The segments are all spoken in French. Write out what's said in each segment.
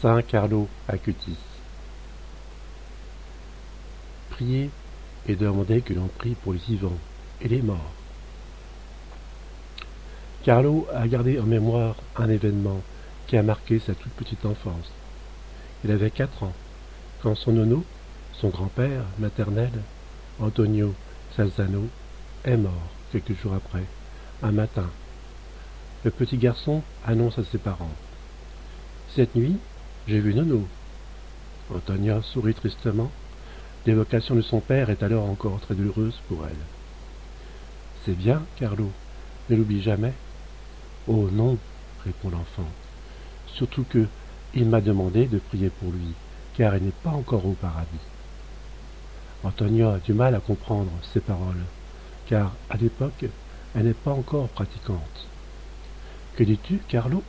Saint Carlo Acutis. Priez et demandez que l'on prie pour les vivants et les morts. Carlo a gardé en mémoire un événement qui a marqué sa toute petite enfance. Il avait 4 ans, quand son nono, son grand-père maternel, Antonio Salzano, est mort quelques jours après, un matin. Le petit garçon annonce à ses parents: « Cette nuit, j'ai vu Nono. » Antonia sourit tristement. L'évocation de son père est alors encore très douloureuse pour elle. « C'est bien, Carlo, ne l'oublie jamais. »« Oh non, » répond l'enfant, « surtout que il m'a demandé de prier pour lui, car il n'est pas encore au paradis. » Antonia a du mal à comprendre ces paroles, car à l'époque, elle n'est pas encore pratiquante. « Que dis-tu, Carlo ?»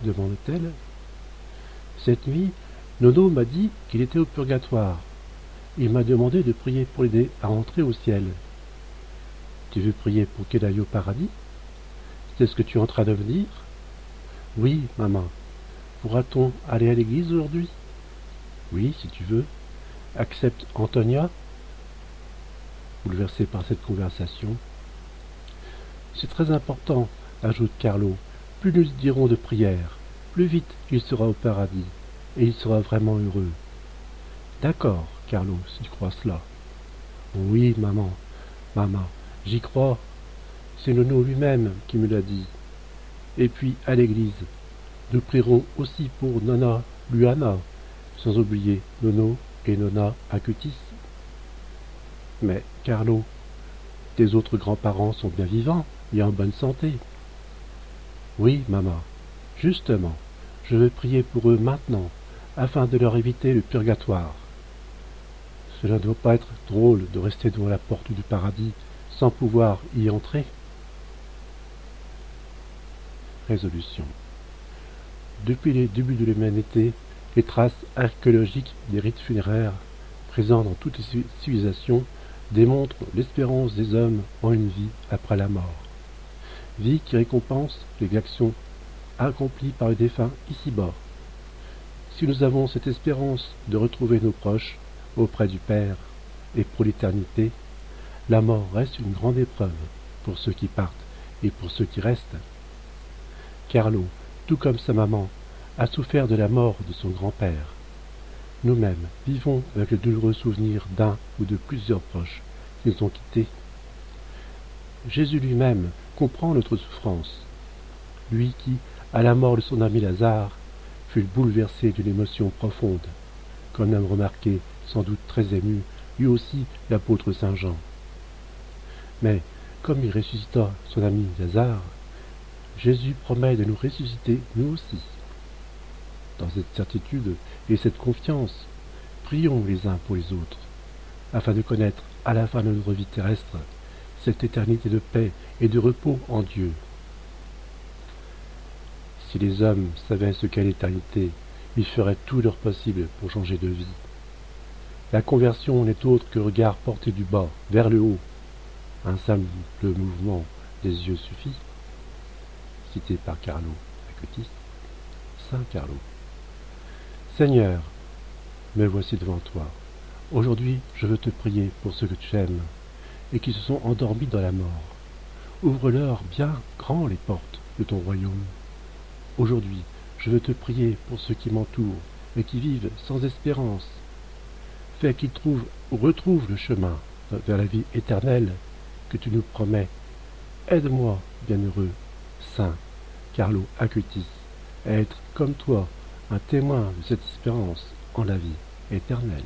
demande-t-elle. « Cette nuit, Nono m'a dit qu'il était au purgatoire. Il m'a demandé de prier pour l'aider à entrer au ciel. »« Tu veux prier pour qu'il aille au paradis ? C'est ce que tu es en train de me dire ? » ?»« Oui, maman. Pourra-t-on aller à l'église aujourd'hui ? » ?»« Oui, si tu veux. » Accepte Antonia, bouleversée par cette conversation. « C'est très important, » ajoute Carlo. « Plus nous lui dirons de prière, plus vite il sera au paradis, et il sera vraiment heureux. »« D'accord, Carlo, si tu crois cela. »« Oui, maman, j'y crois. C'est Nono lui-même qui me l'a dit. Et puis, à l'église, nous prierons aussi pour Nonna Luana, sans oublier Nono et Nonna Acutis. »« Mais, Carlo, tes autres grands-parents sont bien vivants et en bonne santé. »« Oui, maman. Justement, je veux prier pour eux maintenant, afin de leur éviter le purgatoire. Cela ne doit pas être drôle de rester devant la porte du paradis sans pouvoir y entrer. » Résolution. Depuis les débuts de l'humanité, les traces archéologiques des rites funéraires, présents dans toutes les civilisations, démontrent l'espérance des hommes en une vie après la mort. Vie qui récompense les actions accomplies par le défunt ici-bas. Si nous avons cette espérance de retrouver nos proches auprès du Père et pour l'éternité, la mort reste une grande épreuve pour ceux qui partent et pour ceux qui restent. Carlo, tout comme sa maman, a souffert de la mort de son grand-père. Nous-mêmes vivons avec le douloureux souvenir d'un ou de plusieurs proches qui nous ont quittés. Jésus lui-même comprend notre souffrance. Lui qui, à la mort de son ami Lazare, fut bouleversé d'une émotion profonde, comme l'a remarqué, sans doute très ému, lui aussi l'apôtre Saint Jean. Mais, comme il ressuscita son ami Lazare, Jésus promet de nous ressusciter nous aussi. Dans cette certitude et cette confiance, prions les uns pour les autres, afin de connaître à la fin de notre vie terrestre cette éternité de paix et de repos en Dieu. Si les hommes savaient ce qu'est l'éternité, ils feraient tout leur possible pour changer de vie. La conversion n'est autre que le regard porté du bas vers le haut. Un simple mouvement des yeux suffit. Cité par Carlo Acutis, Saint Carlo. Seigneur, me voici devant toi. Aujourd'hui, je veux te prier pour ceux que tu aimes et qui se sont endormis dans la mort. Ouvre-leur bien grand les portes de ton royaume. Aujourd'hui, je veux te prier pour ceux qui m'entourent et qui vivent sans espérance. Fais qu'ils trouvent ou retrouvent le chemin vers la vie éternelle que tu nous promets. Aide-moi, bienheureux, Saint Carlo Acutis, à être comme toi, un témoin de cette espérance en la vie éternelle.